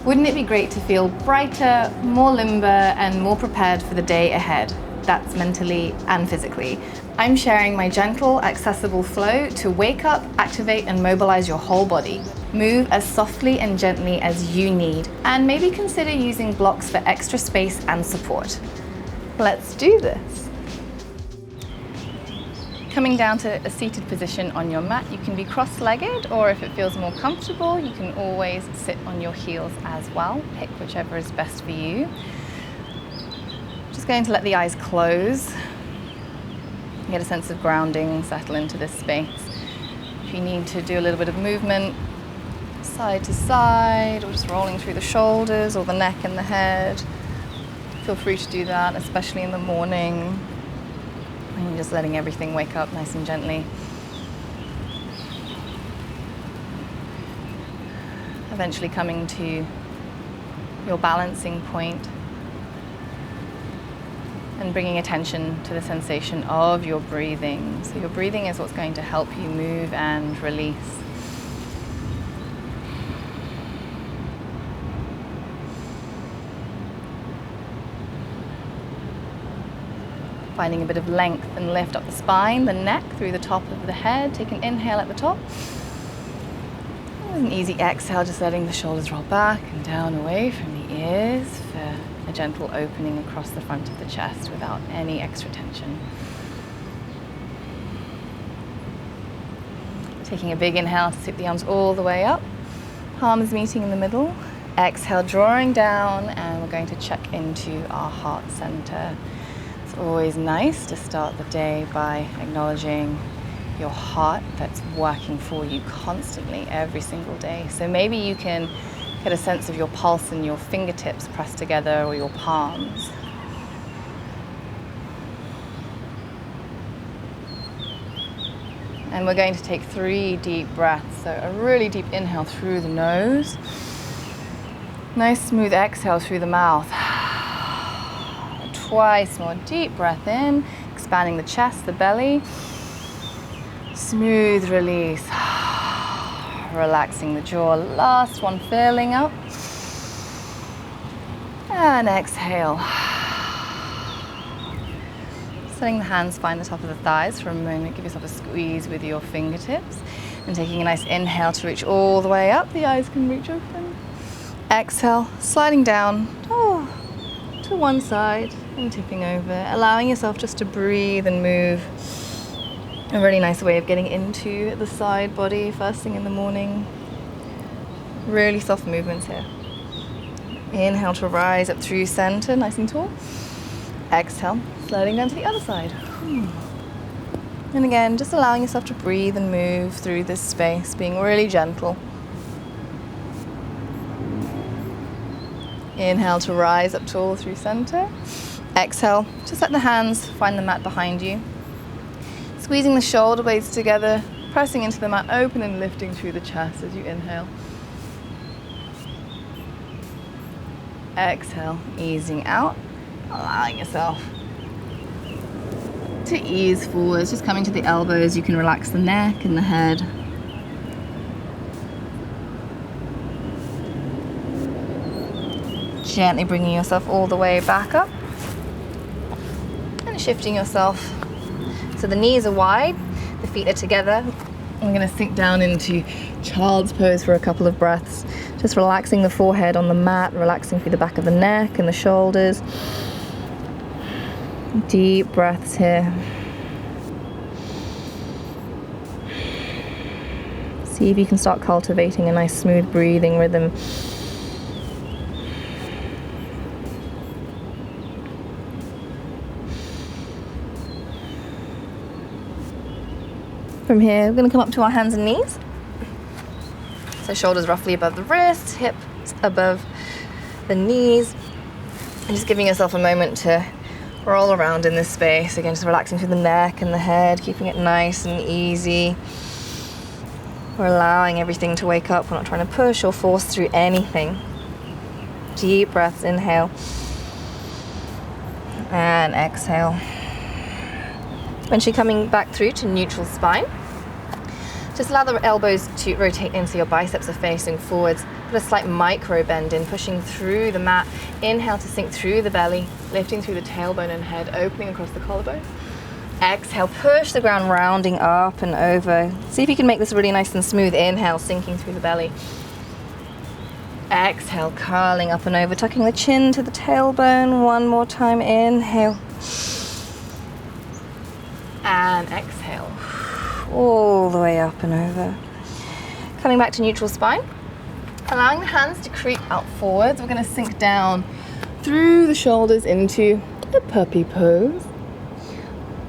Wouldn't it be great to feel brighter, more limber, and more prepared for the day ahead? That's mentally and physically. I'm sharing my gentle, accessible flow to wake up, activate, and mobilize your whole body. Move as softly and gently as you need, and maybe consider using blocks for extra space and support. Let's do this. Coming down to a seated position on your mat, you can be cross-legged, or if it feels more comfortable, you can always sit on your heels as well. Pick whichever is best for you. Just going to let the eyes close. Get a sense of grounding, settle into this space. If you need to do a little bit of movement, side to side, or just rolling through the shoulders or the neck and the head, feel free to do that, especially in the morning. And just letting everything wake up nice and gently. Eventually coming to your balancing point and bringing attention to the sensation of your breathing. So your breathing is what's going to help you move and release. Finding a bit of length and lift up the spine, the neck, through the top of the head. Take an inhale at the top. And an easy exhale, just letting the shoulders roll back and down away from the ears for a gentle opening across the front of the chest without any extra tension. Taking a big inhale to sweep the arms all the way up. Palms meeting in the middle. Exhale, drawing down, and we're going to check into our heart center. It's always nice to start the day by acknowledging your heart that's working for you constantly every single day. So maybe you can get a sense of your pulse and your fingertips pressed together or your palms. And we're going to take 3 deep breaths. So a really deep inhale through the nose. Nice smooth exhale through the mouth. Twice more, deep breath in, expanding the chest, the belly. Smooth release. Relaxing the jaw. Last one, filling up. And exhale. Letting the hands find the top of the thighs for a moment. Give yourself a squeeze with your fingertips. And taking a nice inhale to reach all the way up. The eyes can reach open. Exhale, sliding down to one side and tipping over. Allowing yourself just to breathe and move. A really nice way of getting into the side body first thing in the morning. Really soft movements here. Inhale to rise up through center, nice and tall. Exhale, sliding down to the other side. And again, just allowing yourself to breathe and move through this space, being really gentle. Inhale to rise up tall through center. Exhale, just let the hands find the mat behind you. Squeezing the shoulder blades together, pressing into the mat, open and lifting through the chest as you inhale. Exhale, easing out, allowing yourself to ease forwards, just coming to the elbows. You can relax the neck and the head. Gently bringing yourself all the way back up and shifting yourself so the knees are wide, the feet are together. I'm going to sink down into child's pose for a couple of breaths, just relaxing the forehead on the mat, relaxing through the back of the neck and the shoulders. Deep breaths here. See if you can start cultivating a nice smooth breathing rhythm. From here, we're going to come up to our hands and knees. So shoulders roughly above the wrists, hips above the knees. And just giving yourself a moment to roll around in this space. Again, just relaxing through the neck and the head, keeping it nice and easy. We're allowing everything to wake up. We're not trying to push or force through anything. Deep breaths, inhale. And exhale. Eventually coming back through to neutral spine. Just allow the elbows to rotate in so your biceps are facing forwards. Put a slight micro bend in, pushing through the mat. Inhale to sink through the belly, lifting through the tailbone and head, opening across the collarbone. Exhale, push the ground, rounding up and over. See if you can make this really nice and smooth. Inhale, sinking through the belly. Exhale, curling up and over, tucking the chin to the tailbone. One more time, inhale. And exhale, all the way up and over. Coming back to neutral spine. Allowing the hands to creep out forwards. We're going to sink down through the shoulders into a puppy pose.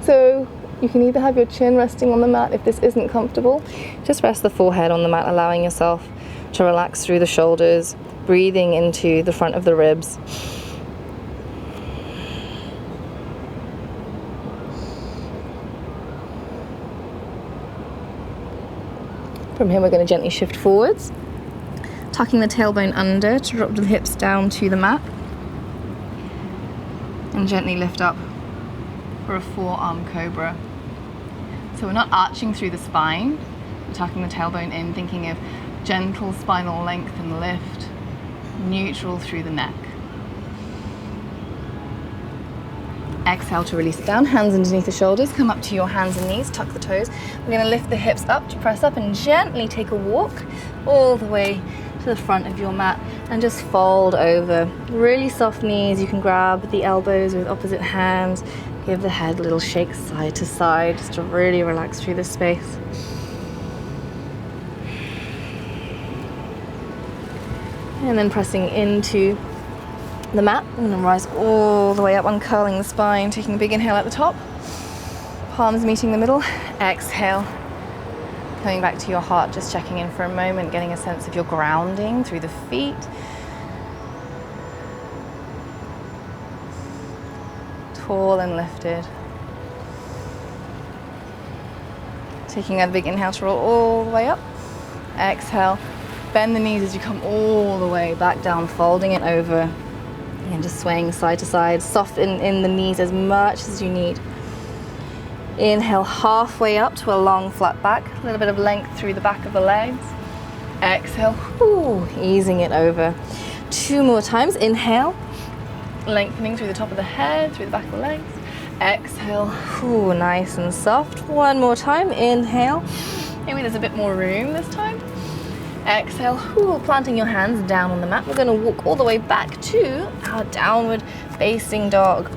So you can either have your chin resting on the mat if this isn't comfortable. Just rest the forehead on the mat, allowing yourself to relax through the shoulders, breathing into the front of the ribs. From here we're going to gently shift forwards, tucking the tailbone under to drop the hips down to the mat, and gently lift up for a forearm cobra. So we're not arching through the spine, we're tucking the tailbone in, thinking of gentle spinal length and lift, neutral through the neck. Exhale to release it down, hands underneath the shoulders, come up to your hands and knees, tuck the toes. We're going to lift the hips up to press up and gently take a walk all the way to the front of your mat and just fold over. Really soft knees, you can grab the elbows with opposite hands, give the head a little shake side to side just to really relax through this space. And then pressing into the mat, I'm going to rise all the way up, uncurling the spine, taking a big inhale at the top, palms meeting the middle, exhale, coming back to your heart, just checking in for a moment, getting a sense of your grounding through the feet. Tall and lifted. Taking a big inhale to roll all the way up, exhale, bend the knees as you come all the way back down, folding it over. And just swaying side to side, soften in the knees as much as you need. Inhale halfway up to a long flat back, a little bit of length through the back of the legs. Exhale, easing it over. 2 more times, inhale, lengthening through the top of the head, through the back of the legs. Exhale, nice and soft. 1 more time, inhale. Maybe there's a bit more room this time. Exhale, planting your hands down on the mat. We're going to walk all the way back to our downward facing dog,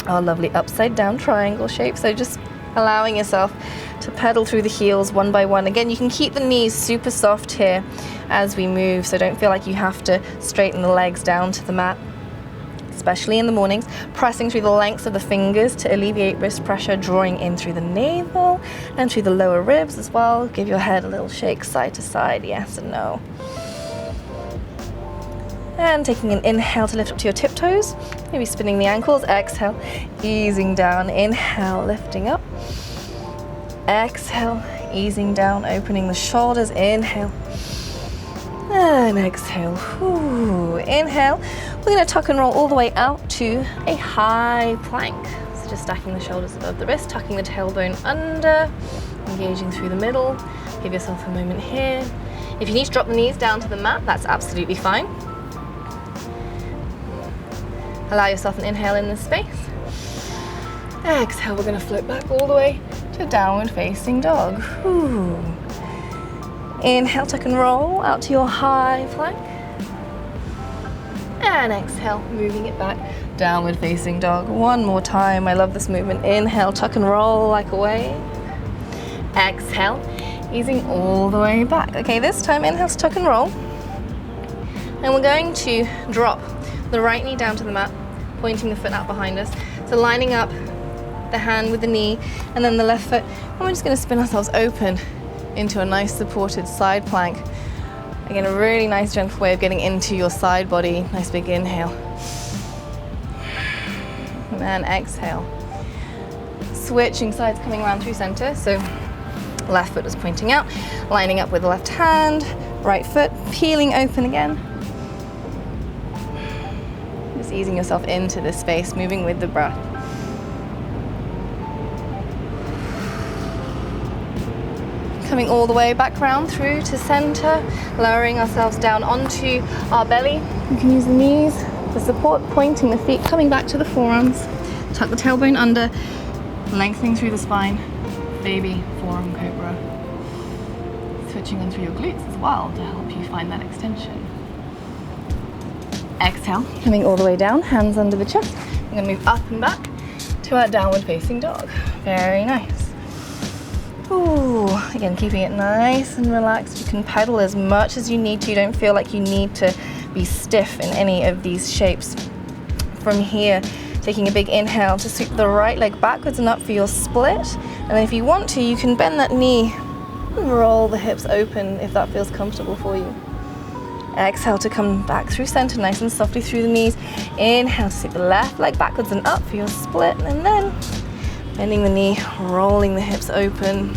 our lovely upside down triangle shape. So just allowing yourself to pedal through the heels one by one. Again, you can keep the knees super soft here as we move, so don't feel like you have to straighten the legs down to the mat, especially in the mornings. Pressing through the lengths of the fingers to alleviate wrist pressure, drawing in through the navel and through the lower ribs as well. Give your head a little shake side to side, yes and no. And taking an inhale to lift up to your tiptoes, maybe spinning the ankles. Exhale, easing down. Inhale, lifting up. Exhale, easing down, opening the shoulders. Inhale. And exhale. Inhale. We're going to tuck and roll all the way out to a high plank. So just stacking the shoulders above the wrist, tucking the tailbone under, engaging through the middle. Give yourself a moment here. If you need to drop the knees down to the mat, that's absolutely fine. Allow yourself an inhale in this space. Exhale, we're going to float back all the way to downward facing dog. Inhale, tuck and roll out to your high plank. And exhale, moving it back, downward facing dog. 1 more time. I love this movement. Inhale, tuck and roll like a wave. Exhale, easing all the way back. Okay, this time inhale to tuck and roll. And we're going to drop the right knee down to the mat, pointing the foot out behind us. So lining up the hand with the knee and then the left foot. And we're just going to spin ourselves open into a nice supported side plank. Again, a really nice gentle way of getting into your side body. Nice big inhale. And exhale. Switching sides, coming around through center. So left foot is pointing out, lining up with the left hand, right foot, peeling open again. Just easing yourself into this space, moving with the breath. coming all the way back round through to center, lowering ourselves down onto our belly. You can use the knees for support, pointing the feet, coming back to the forearms. Tuck the tailbone under, lengthening through the spine. Baby Forearm Cobra. Switching on through your glutes as well to help you find that extension. Exhale, coming all the way down, hands under the chest. I'm going to move up and back to our downward facing dog. Very nice. Ooh, again, keeping it nice and relaxed. You can pedal as much as you need to. You don't feel like you need to be stiff in any of these shapes. From here, taking a big inhale to sweep the right leg backwards and up for your split. And then if you want to, you can bend that knee and roll the hips open if that feels comfortable for you. Exhale to come back through center, nice and softly through the knees. Inhale to sweep the left leg backwards and up for your split. And then bending the knee, rolling the hips open.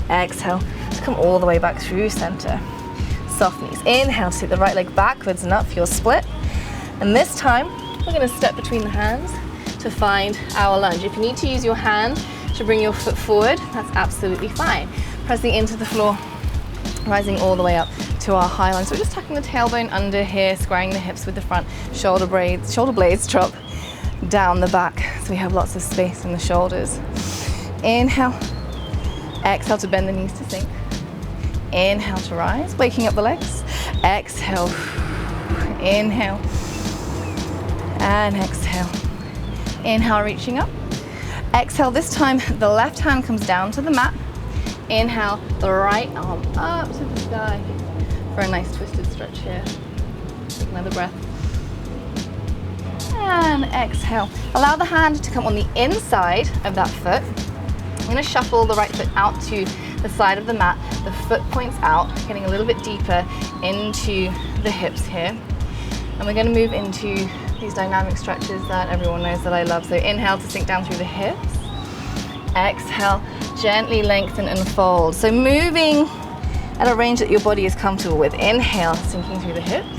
Exhale to come all the way back through center. Soft knees. Inhale to sweep the right leg backwards and up for your split. And this time, we're going to step between the hands to find our lunge. If you need to use your hand to bring your foot forward, that's absolutely fine. Pressing into the floor, rising all the way up to our high lunge. So we're just tucking the tailbone under here, squaring the hips with the front shoulder blades drop down the back. So we have lots of space in the shoulders. Inhale. Exhale to bend the knees to sink. Inhale to rise, waking up the legs. Exhale. Inhale. And exhale. Inhale, reaching up. Exhale, this time the left hand comes down to the mat. Inhale, the right arm up to the sky for a nice twisted stretch here. Take another breath. And exhale. Allow the hand to come on the inside of that foot. I'm going to shuffle the right foot out to the side of the mat. The foot points out, getting a little bit deeper into the hips here. And we're going to move into these dynamic stretches that everyone knows that I love. So inhale to sink down through the hips. Exhale, gently lengthen and fold. So moving at a range that your body is comfortable with. Inhale, sinking through the hips.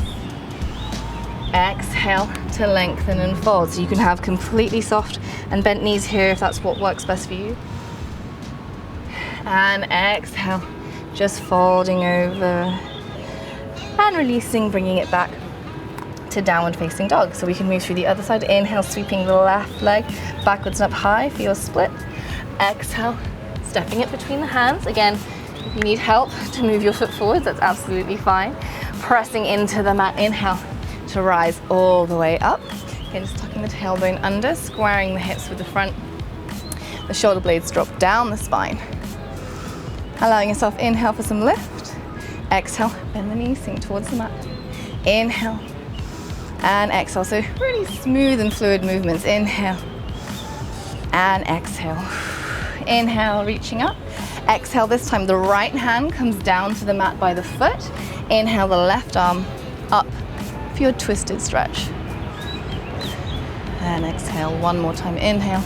Exhale to lengthen and fold. So you can have completely soft and bent knees here if that's what works best for you. And exhale, just folding over and releasing, bringing it back to downward facing dog. So we can move through the other side. Inhale, sweeping the left leg backwards and up high for your split. Exhale, stepping it between the hands. Again, if you need help to move your foot forwards, that's absolutely fine. Pressing into the mat. Inhale to rise all the way up. Again, just tucking the tailbone under, squaring the hips with the front. The shoulder blades drop down the spine. Allowing yourself, inhale for some lift. Exhale, bend the knees, sink towards the mat. Inhale and exhale. So really smooth and fluid movements. Inhale and exhale. Inhale, reaching up. Exhale, this time the right hand comes down to the mat by the foot. Inhale, the left arm up for your twisted stretch. And exhale, one more time. Inhale.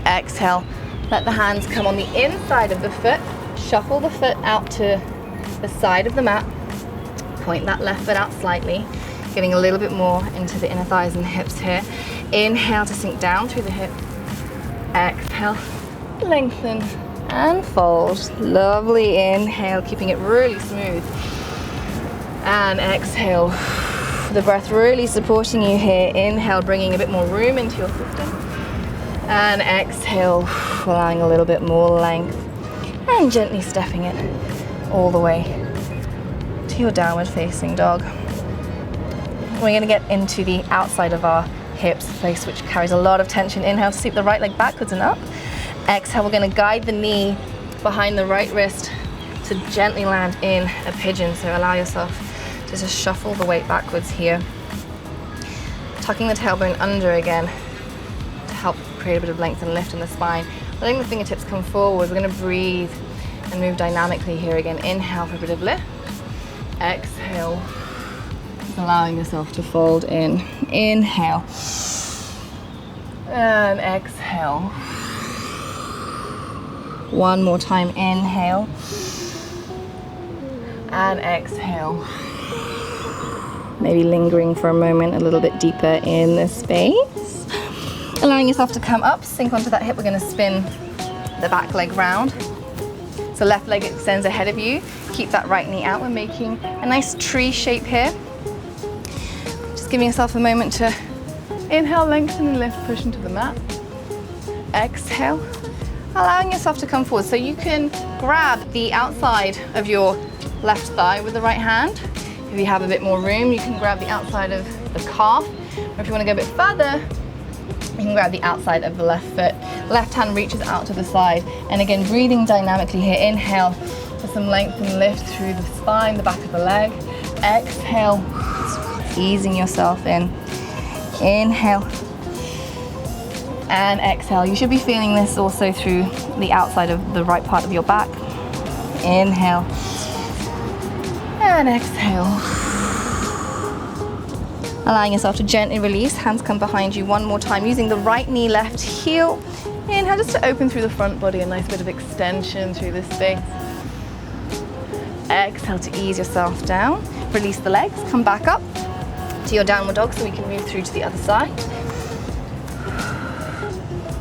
Exhale, let the hands come on the inside of the foot. Shuffle the foot out to the side of the mat. Point that left foot out slightly, getting a little bit more into the inner thighs and hips here. Inhale to sink down through the hip. Exhale, lengthen and fold. Lovely. Inhale, keeping it really smooth. And exhale. The breath really supporting you here. Inhale, bringing a bit more room into your system. And exhale, allowing a little bit more length. And gently stepping it all the way to your downward facing dog. We're going to get into the outside of our hips, a place which carries a lot of tension. Inhale to sweep the right leg backwards and up. Exhale, we're going to guide the knee behind the right wrist to gently land in a pigeon. So allow yourself to just shuffle the weight backwards here. Tucking the tailbone under again to help create a bit of length and lift in the spine. Letting the fingertips come forward. We're going to breathe and move dynamically here again. Inhale for a bit of lift. Exhale. Allowing yourself to fold in. Inhale. And exhale. One more time. Inhale. And exhale. Maybe lingering for a moment, a little bit deeper in the space. Allowing yourself to come up, sink onto that hip. We're going to spin the back leg round. So left leg extends ahead of you. Keep that right knee out. We're making a nice tree shape here. Just giving yourself a moment to inhale, lengthen and lift, push into the mat. Exhale, allowing yourself to come forward. So you can grab the outside of your left thigh with the right hand. If you have a bit more room, you can grab the outside of the calf. Or if you want to go a bit further, you can grab the outside of the left foot. Left hand reaches out to the side. And again, breathing dynamically here. Inhale for some length and lift through the spine, the back of the leg. Exhale, easing yourself in. Inhale and exhale. You should be feeling this also through the outside of the right part of your back. Inhale and exhale. Allowing yourself to gently release. Hands come behind you one more time, using the right knee, left heel. Inhale just to open through the front body, a nice bit of extension through this space. Exhale to ease yourself down. Release the legs, come back up to your downward dog so we can move through to the other side.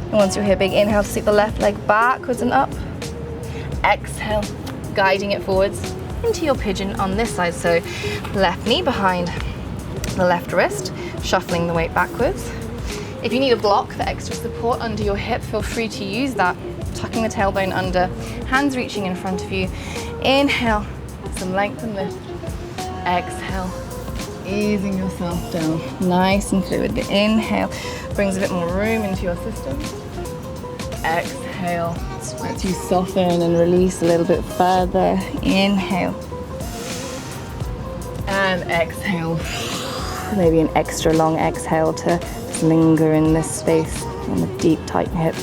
And once you're here, big inhale to take the left leg backwards and up. Exhale, guiding it forwards into your pigeon on this side. So left knee behind the left wrist, shuffling the weight backwards. If you need a block for extra support under your hip, feel free to use that. Tucking the tailbone under, hands reaching in front of you. Inhale, some length and lift. Exhale, easing yourself down, nice and fluid. The inhale brings a bit more room into your system. Exhale, lets you soften and release a little bit further. Inhale and exhale. Maybe an extra long exhale to just linger in this space on the deep, tight hip.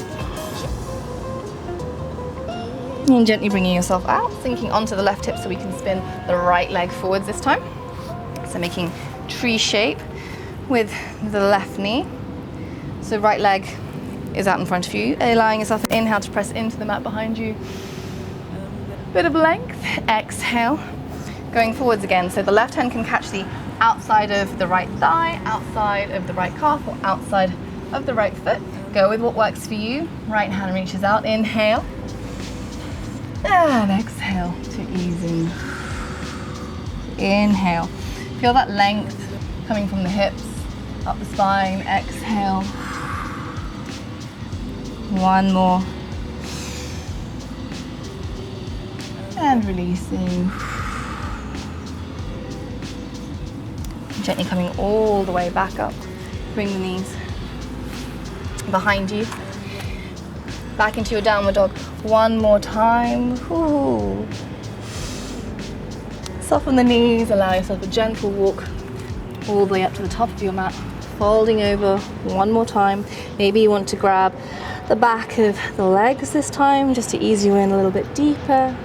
And gently bringing yourself out, sinking onto the left hip so we can spin the right leg forwards this time. So making tree shape with the left knee. So right leg is out in front of you, allowing yourself an inhale to press into the mat behind you. Bit of length, exhale. Going forwards again, so the left hand can catch the outside of the right thigh, outside of the right calf, or outside of the right foot. Go with what works for you. Right hand reaches out, inhale. And exhale to ease in. Inhale. Feel that length coming from the hips, up the spine. Exhale. One more. And releasing. Gently coming all the way back up. Bring the knees behind you. Back into your downward dog. One more time. Ooh. Soften the knees, allow yourself a gentle walk all the way up to the top of your mat. Folding over one more time. Maybe you want to grab the back of the legs this time, just to ease you in a little bit deeper.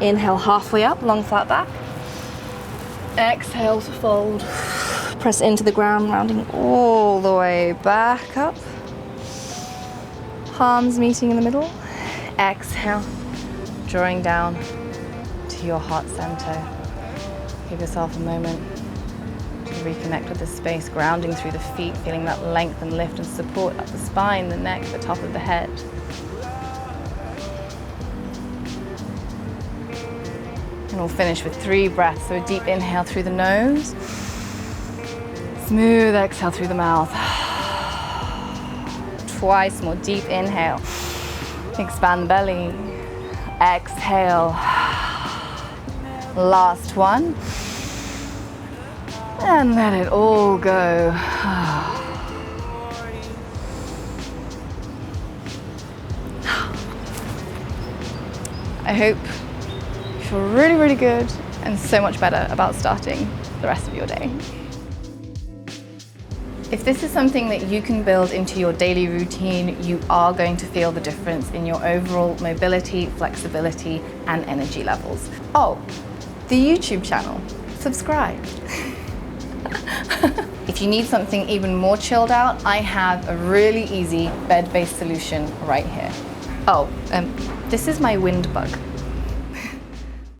Inhale halfway up, long flat back. Exhale to fold. Press into the ground, rounding all the way back up. Palms meeting in the middle. Exhale, drawing down to your heart center. Give yourself a moment to reconnect with the space, grounding through the feet, feeling that length and lift and support up the spine, the neck, the top of the head. And we'll finish with 3 breaths. So a deep inhale through the nose, smooth exhale through the mouth. Twice more, deep inhale. Expand the belly. Exhale. Last one. And let it all go. I hope you feel really, really good and so much better about starting the rest of your day. If this is something that you can build into your daily routine, you are going to feel the difference in your overall mobility, flexibility, and energy levels. Oh, the YouTube channel, subscribe. If you need something even more chilled out, I have a really easy bed-based solution right here. Oh, this is my wind bug.